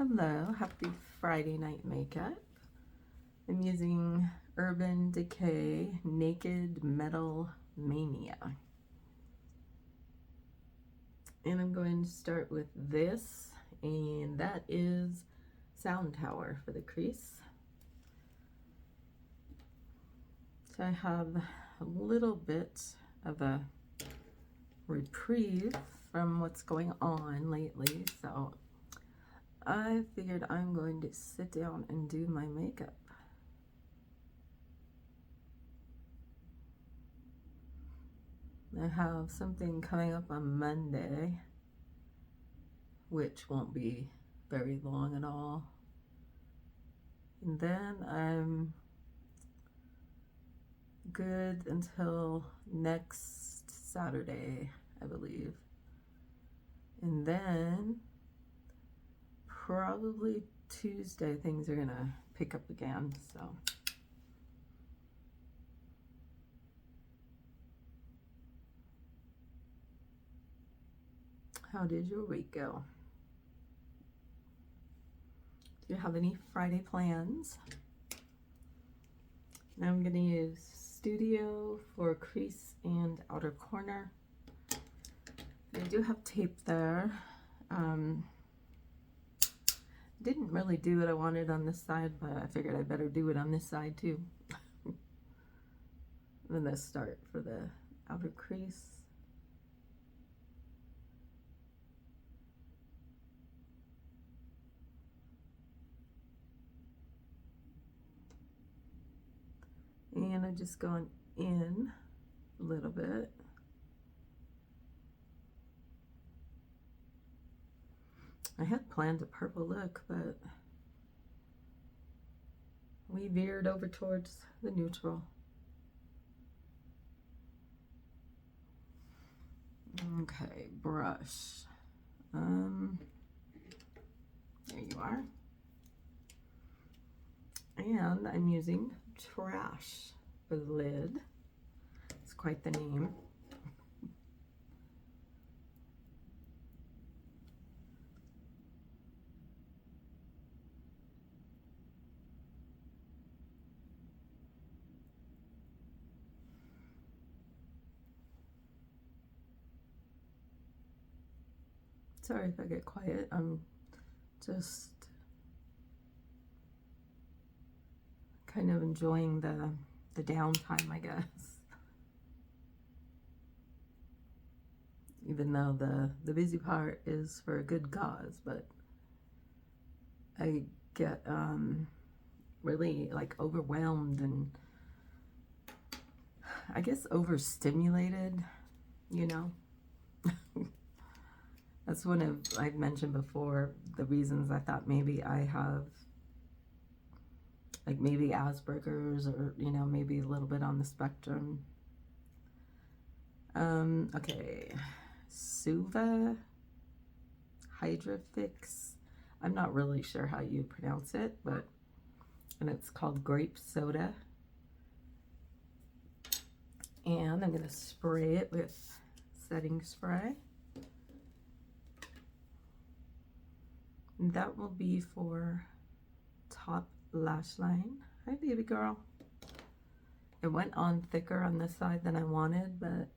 Hello, happy Friday night makeup. I'm using Urban Decay Naked Metal Mania. And I'm going to start with this, and that is Sound Tower for the crease. So I have a little bit of a reprieve from what's going on lately, so I figured I'm going to sit down and do my makeup. I have something coming up on Monday, which won't be very long at all. And then I'm good until next Saturday, I believe. And then probably Tuesday things are gonna pick up again, so. How did your week go? Do you have any Friday plans? Now I'm gonna use Studio for crease and outer corner. I do have tape there. Didn't really do what I wanted on this side, but I figured I better do it on this side too. I'm gonna start for the outer crease. And I'm just going in a little bit. I had planned a purple look, but we veered over towards the neutral. Okay, brush. There you are. And I'm using Trash for the lid. It's quite the name. Sorry if I get quiet. I'm just kind of enjoying the downtime, I guess. Even though the busy part is for a good cause, but I get really like overwhelmed and I guess overstimulated, you know. That's one of, I've mentioned before, the reasons I thought maybe I have like maybe Asperger's, or you know, maybe a little bit on the spectrum. Okay, Suva Hydrofix. I'm not really sure how you pronounce it, but, and it's called grape soda. And I'm gonna spray it with setting spray. And that will be for top lash line. Hi, baby girl. It went on thicker on this side than I wanted, but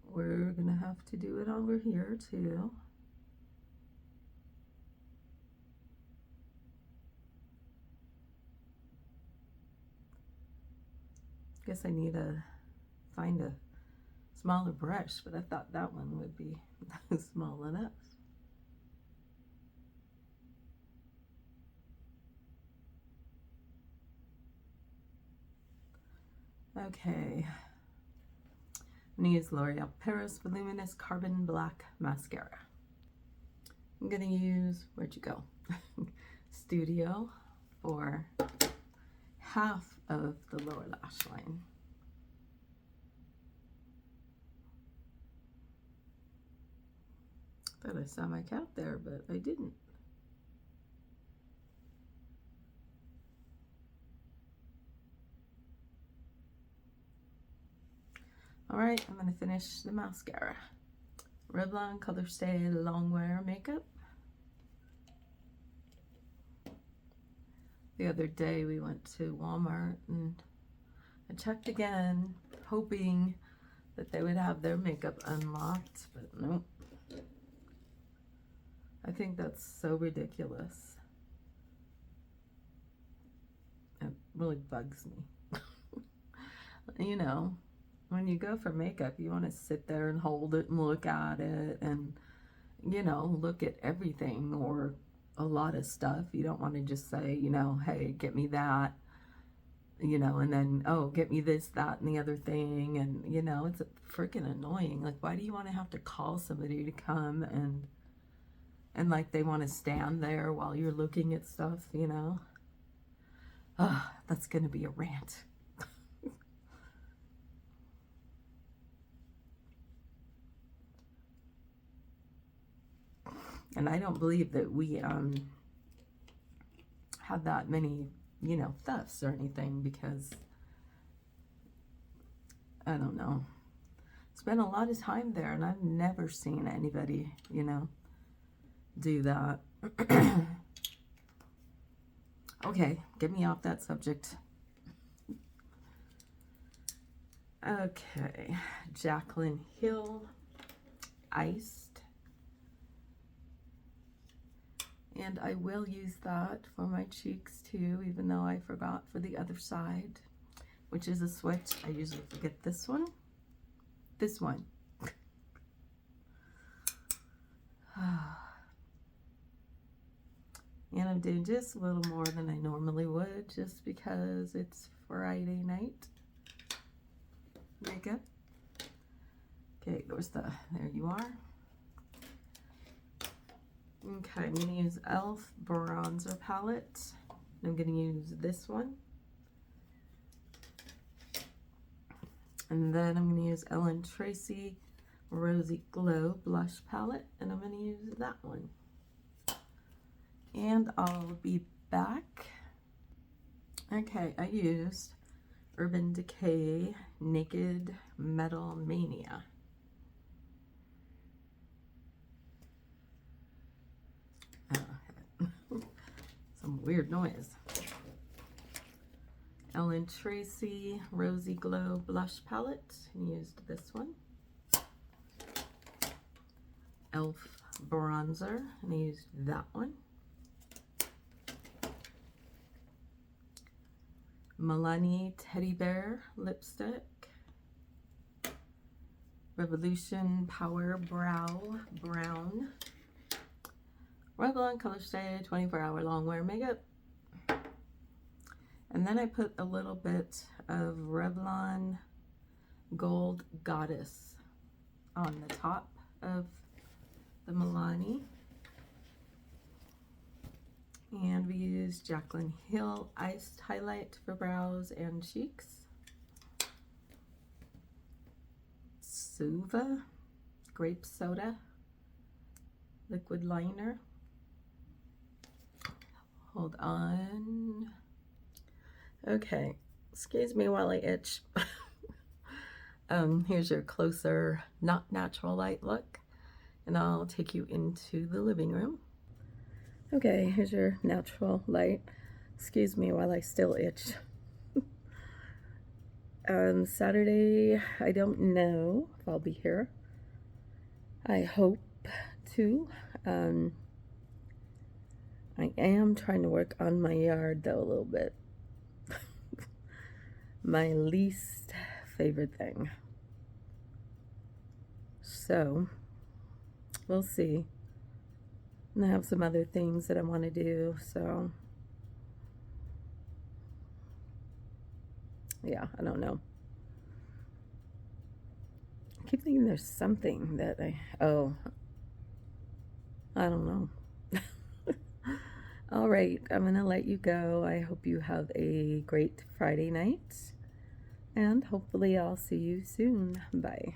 we're gonna have to do it over here too. Guess I need to find a smaller brush, but I thought that one would be small enough. Okay, I'm gonna use L'Oreal Paris Voluminous Carbon Black Mascara. I'm gonna use, where'd you go? Studio for half of the lower lash line. Thought I saw my cat there, but I didn't. All right, I'm gonna finish the mascara. Revlon Color Stay Longwear Makeup. The other day we went to Walmart and I checked again, hoping that they would have their makeup unlocked, but nope. I think that's so ridiculous. It really bugs me. You know, when you go for makeup, you want to sit there and hold it and look at it and, you know, look at everything or a lot of stuff. You don't want to just say, you know, hey, get me that, you know, and then, oh, get me this, that, and the other thing. And, you know, it's freaking annoying. Like, why do you want to have to call somebody to come and like they want to stand there while you're looking at stuff, you know? That's going to be a rant. And I don't believe that we have that many, you know, thefts or anything, because I don't know. Spent a lot of time there and I've never seen anybody, you know, do that. Okay, get me off that subject. Okay, Jaclyn Hill Iced. And I will use that for my cheeks too, even though I forgot for the other side, which is a switch. I usually forget this one. This one. And I'm doing just a little more than I normally would, just because it's Friday night makeup. Okay, there you are. Okay, I'm going to use e.l.f. bronzer palette. I'm going to use this one. And then I'm going to use Ellen Tracy Rosy Glow blush palette, and I'm going to use that one. And I'll be back. Okay, I used Urban Decay Naked Metal Mania. Some weird noise. Ellen Tracy Rosy Glow blush palette, and used this one. e.l.f. bronzer, and I used that one. Milani Teddy Bear lipstick. Revolution Power Brow Brown. Revlon Color Stay 24-hour long wear makeup. And then I put a little bit of Revlon Gold Goddess on the top of the Milani. And we used Jaclyn Hill Iced Highlight for brows and cheeks. Suva Grape Soda Liquid Liner. Hold on. Okay, excuse me while I itch. Here's your closer, not natural light look. And I'll take you into the living room. Okay, here's your natural light. Excuse me while I still itch. Saturday, I don't know if I'll be here. I hope to. I am trying to work on my yard though a little bit. My least favorite thing. So, we'll see. And I have some other things that I want to do, so yeah, I don't know. I keep thinking there's something that I don't know. All right, I'm gonna let you go. I hope you have a great Friday night, and hopefully I'll see you soon. Bye.